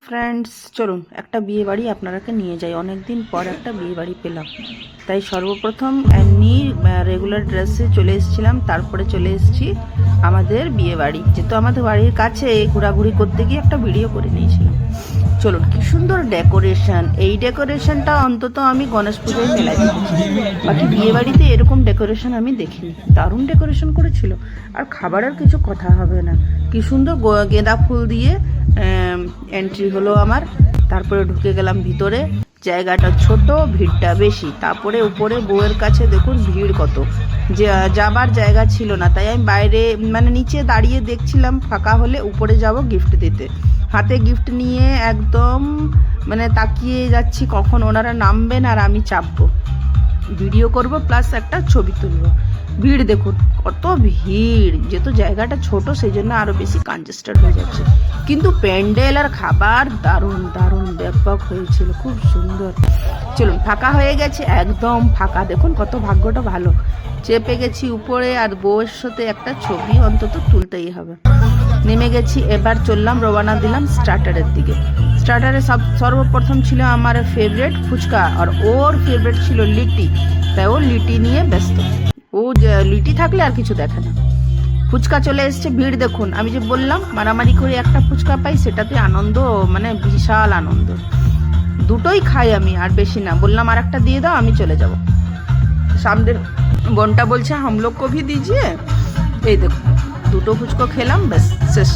Friends, চলুন একটা বিয়ে বাড়ি আপনারাকে নিয়ে যাই। অনেকদিন পর একটা বিয়ে বাড়ি পেলাম, তাই সর্বপ্রথম এমনি রেগুলার ড্রেসে চলে এসেছিলাম। তারপরে চলে এসেছি আমাদের বিয়ে বাড়ি, যেহেতু আমাদের বাড়ির কাছে ঘোরাঘুরি করতে গিয়ে একটা ভিডিও করে নিয়েছিলাম। চলুন, কি সুন্দর ডেকোরেশন! এই ডেকোরেশনটা অন্তত আমি গণেশ পুজোয় মেলায় দেখেছি, বাকি বিয়ে বাড়িতে এরকম ডেকোরেশন আমি দেখিনি। দারুণ ডেকোরেশন করেছিল। আর খাবারের কিছু কথা হবে না, কি সুন্দর গেঁদা ফুল দিয়ে এন্ট্রি হলো আমার। তারপরে ঢুকে গেলাম ভিতরে। জায়গাটা ছোট, ভিড়টা বেশি। তারপরে উপরে বউয়ের কাছে দেখুন ভিড় কত, যে যাবার জায়গা ছিল না, তাই আমি বাইরে নিচে দাঁড়িয়ে দেখছিলাম ফাঁকা হলে উপরে যাব গিফট দিতে। হাতে গিফট নিয়ে একদম তাকিয়ে যাচ্ছি কখন ওনারা নামবেন আর আমি চাপবো, ভিডিও করব প্লাস একটা ছবি তুলবো। ভিড় দেখুন কত ভিড়, যেহেতু জায়গাটা ছোট সেই জন্য আরো বেশি কনজেস্টেড হয়ে যাচ্ছে। কিন্তু প্যান্ডেল আর খাবার দারুণ দারুণ ব্যাপক হয়েছিল, খুব সুন্দর। চলুন, ফাঁকা হয়ে গেছে, একদম ফাঁকা। দেখুন কত ভাগ্যটা ভালো, চেপে গেছি উপরে, আর বউয়ের সাথে একটা ছবি অন্তত তুলতেই হবে। নেমে গেছি, এবার চললাম, রওনা দিলাম স্টার্টারের দিকে। স্টার্টারে সর্বপ্রথম ছিল আমার ফেভারিট ফুচকা, আর ওর ফেভারিট ছিল লিটি, তাই ও লিটি নিয়ে ব্যস্ত। ও লিটি থাকলে আর কিছু দেখে না। ফুচকা চলে এসছে, ভিড় দেখুন। আমি যে বললাম মারামারি করে একটা ফুচকা পাই, সেটাতে আনন্দ, বিশাল আনন্দ। দুটোই খাই আমি, আর বেশি না। বললাম আর একটা দিয়ে দাও, আমি চলে যাব। সামনের বোনটা বলছে হাম লোগ কো ভি দিজিয়ে। এই দেখুন, দুটো ফুচকা খেলাম, ব্যাস শেষ।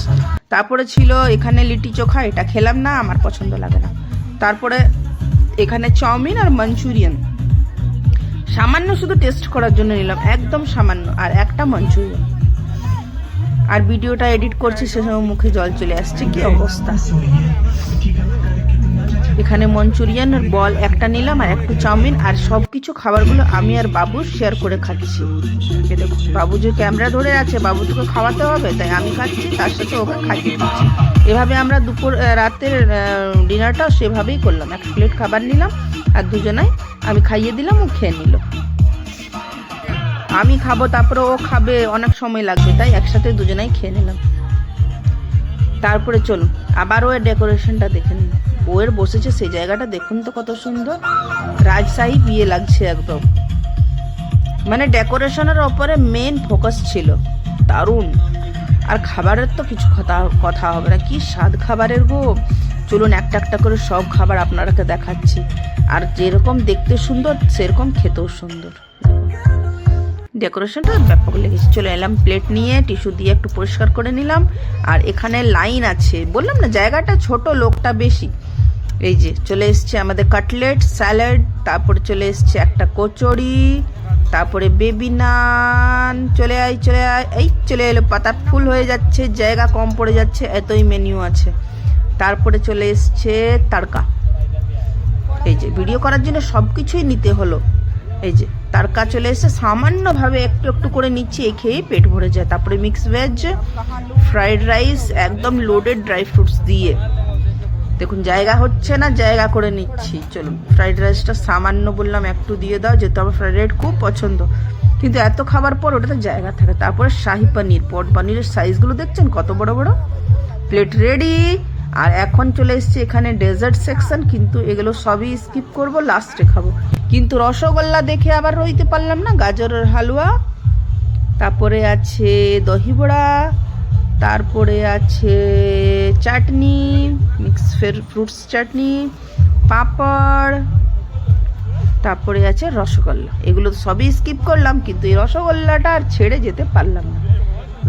তারপরে ছিল এখানে লিটি চোখা, এটা খেলাম না, আমার পছন্দ লাগে না। তারপরে এখানে চাউমিন আর মাঞ্চুরিয়ান, সামান্য শুধু টেস্ট করার জন্য নিলাম, একদম সামান্য, আর একটা মাঞ্চুরিয়ান। আর ভিডিওটা এডিট করছি, সে সময় মুখে জল চলে আসছে, কি অবস্থা। এখানে মঞ্চুরিয়ান আর বল একটা নিলাম, আর একটু চাউমিন। আর সবকিছু খাবারগুলো আমি আর বাবু শেয়ার করে খাচ্ছি। দেখুন, বাবু যে ক্যামেরা ধরে আছে, বাবু তোকে খাওয়াতে হবে, তাই আমি খাচ্ছি, তার সাথে ওকে খাইয়ে দিচ্ছি। এভাবে আমরা রাতের ডিনারটাও সেভাবেই করলাম। এক প্লেট খাবার নিলাম, আর দুজনাই আমি খাইয়ে দিলাম, ও খেয়ে নিল। আমি খাবো, তারপরে ও খাবে, অনেক সময় লাগবে, তাই একসাথে দুজনাই খেয়ে নিলাম। তারপরে চলুন আবারও এর ডেকোরেশনটা দেখে নিন। বউয়ের বসেছে সেই জায়গাটা দেখুন তো কত সুন্দর, রাজশাহী বিয়ে লাগছে একদম। ডেকোরেশনের ওপরে মেন ফোকাস ছিল, দারুণ। আর খাবারের তো কিছু কথা হবে না, কি স্বাদ খাবারের গো। চলুন একটা একটা করে সব খাবার আপনারাকে দেখাচ্ছি। আর যেরকম দেখতে সুন্দর, সেরকম খেতেও সুন্দর। ডেকোরেশনটা ব্যাপক লেগেছে। চলে এলাম প্লেট নিয়ে, টিস্যু দিয়ে একটু পরিষ্কার করে নিলাম। আর এখানে লাইন আছে, বললাম না জায়গাটা ছোট, লোকটা বেশি। এই যে চলে এসছে আমাদের কাটলেট, স্যালাড, তারপরে চলে এসছে একটা কচুরি, তারপরে বেবি নান। চলে আয়, এই চলে এলো। পাতা ফুল হয়ে যাচ্ছে, জায়গা কম পড়ে যাচ্ছে, এতই মেনু আছে। তারপরে চলে এসছে তাড়কা। এই যে ভিডিও করার জন্য সবকিছুই নিতে হলো। এই যে তারকা চলে এসে, সামান্যভাবে একটু একটু করে নিচ্ছি, এই খেয়ে পেট ভরে যায়। তারপরে মিক্স ভেজ, ফ্রাইড রাইস, একদম লোডেড ড্রাই ফ্রুটস দিয়ে। দেখুন জায়গা হচ্ছে না, জায়গা করে নিচ্ছি। চলুন, ফ্রাইড রাইসটা সামান্য বললাম একটু দিয়ে দাও, যেহেতু আমার ফ্রাইড রাইস খুব পছন্দ, কিন্তু এত খাবার পর ওটাতে জায়গা থাকে। তারপরে শাহি পনির, পনিরের সাইজগুলো দেখছেন কত বড় বড়। Plate ready. আর এখন চলে এসেছি এখানে ডেজার্ট সেকশন, কিন্তু এগুলো সবই স্কিপ করব, লাস্টে খাবো। কিন্তু রসগোল্লা দেখে আবার রইতে পারলাম না। গাজরের হালুয়া, তারপরে আছে দহি বড়া, তারপরে আছে চাটনি, মিক্স ফ্রুটস চাটনি, পাঁপড়, তারপরে আছে রসগোল্লা। এগুলো সবই স্কিপ করলাম, কিন্তু এই রসগোল্লাটা আর ছেড়ে যেতে পারলাম না।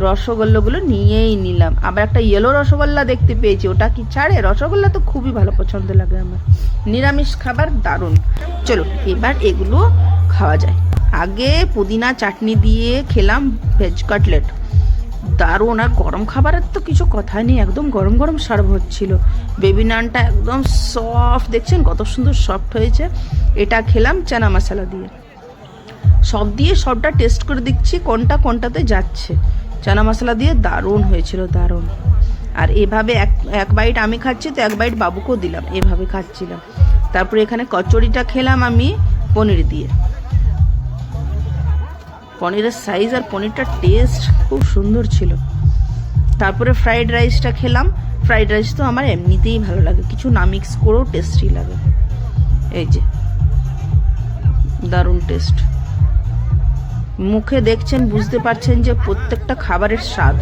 রসগোল্লাগুলো নিয়েই নিলাম। আবার একটা ইয়েলো রসগোল্লা দেখতে পেয়েছি, ওটা কি ছাড়ে? রসগোল্লা তো খুবই ভালো পছন্দ লাগে আমার, নিরামিষ খাবার দারুণ। চলো এবার এগুলো খাওয়া যায়। আগে পুদিনা চাটনি দিয়ে খেলাম ভেজ কাটলেট, দারুণ। আর গরম খাবারের তো কিছু কথাই নেই, একদম গরম গরম সার্ভ হচ্ছিল। বেবি নানটা একদম সফট, দেখছেন কত সুন্দর সফট হয়েছে। এটা খেলাম চানা মশলা দিয়ে। সব দিয়ে সবটা টেস্ট করে দিচ্ছি কোনটা কোনটাতে যাচ্ছে। চানা মশলা দিয়ে দারুণ হয়েছিল, দারুণ। আর এভাবে এক বাইট আমি খাচ্ছি, তো এক বাইট বাবুকেও দিলাম, এভাবে খাচ্ছিলাম। তারপরে এখানে কচুরিটা খেলাম আমি পনির দিয়ে। পনিরের সাইজ আর পনিরটার টেস্ট খুব সুন্দর ছিল। তারপরে ফ্রাইড রাইসটা খেলাম, ফ্রাইড রাইস তো আমার এমনিতেই ভালো লাগে, কিছু না মিক্স করেও টেস্টি লাগে। এই যে দারুণ টেস্ট, মুখে দেখছেন বুঝতে পারছেন যে প্রত্যেকটা খাবারের স্বাদ।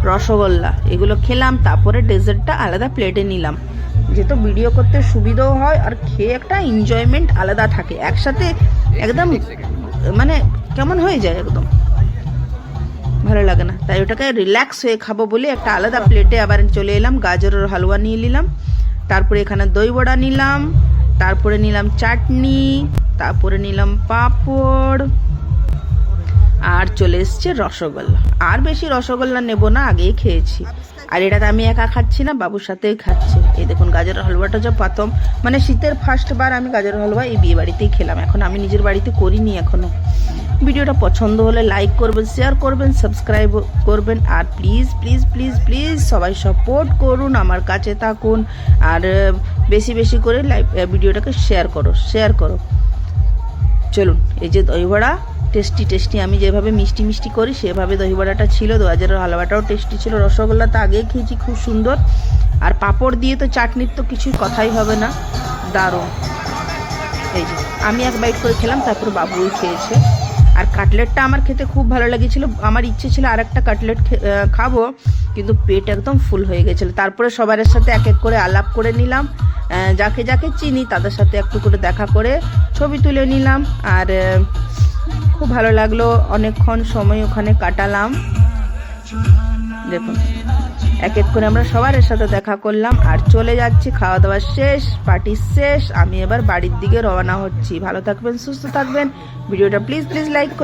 রসগোল্লা এগুলো খেলাম, তারপরে ডেজার্টটা আলাদা প্লেটে নিলাম, যেহেতু ভিডিও করতে সুবিধাও হয় আর খেয়ে একটা এনজয়মেন্ট আলাদা থাকে, একসাথে একদম মানে কেমন হয়ে যায়, একদম ভালো লাগে না। তাই ওটাকে রিল্যাক্স হয়ে খাবো বলে একটা আলাদা প্লেটে আবার চলে এলাম। গাজরের হালুয়া নিয়ে নিলাম, তারপরে এখানে দই বড়া নিলাম, তারপরে নিলাম চাটনি, তারপরে নিলাম পাঁপড়, আর চলে এসছে রসগোল্লা। আর বেশি রসগোল্লা নেব না, আগেই খেয়েছি। আর এটাতে আমি একা খাচ্ছি না, বাবুর সাথেই খাচ্ছি। এই দেখুন গাজরের হালুয়াটা যে প্রথম মানে শীতের ফার্স্ট বার আমি গাজরের হালুয়া এই বিয়ে বাড়িতেই খেলাম, এখন আমি নিজের বাড়িতে করিনি এখনো। ভিডিওটা পছন্দ হলে লাইক করবেন, শেয়ার করবেন, সাবস্ক্রাইব করবেন, আর প্লিজ প্লিজ প্লিজ প্লিজ সবাই সাপোর্ট করুন, আমার কাছে থাকুন, আর বেশি বেশি করে ভিডিওটাকে শেয়ার করো। চলুন, এই যে দই বড়া টেস্টি টেস্টি, আমি যেভাবে মিষ্টি মিষ্টি করি সেভাবে দই বড়াটা ছিল, গাজরের হালুয়াটাও টেস্টি ছিল, রসগোল্লা তো আগেই খেয়েছি খুব সুন্দর, আর পাঁপড় দিয়ে তো চাটনির তো কিছুই কথাই হবে না, দারুণ। এই যে আমি এক বাইট করে খেলাম, তারপর বাবুই খেয়েছে। আর কাটলেটটা আমার খেতে খুব ভালো লেগেছিল, আমার ইচ্ছে ছিল আর একটা কাটলেট খাবো, কিন্তু পেট একদম ফুল হয়ে গেছিলো। তারপরে সবার সাথে এক এক করে আলাপ করে নিলাম, যাকে যাকে চিনি তাদের সাথে একটু করে দেখা করে ছবি তুলে নিলাম, আর খুব ভালো লাগলো, অনেকক্ষণ সময় ওখানে কাটালাম। দেখুন এক এক করে আমরা সবার সাথে দেখা করলাম, আর চলে যাচ্ছি, খাওয়া দাওয়া শেষ, পার্টি শেষ, আমি এবার বাড়ির দিকে রওনা হচ্ছি। ভালো থাকবেন, সুস্থ থাকবেন, ভিডিওটা প্লিজ প্লিজ লাইক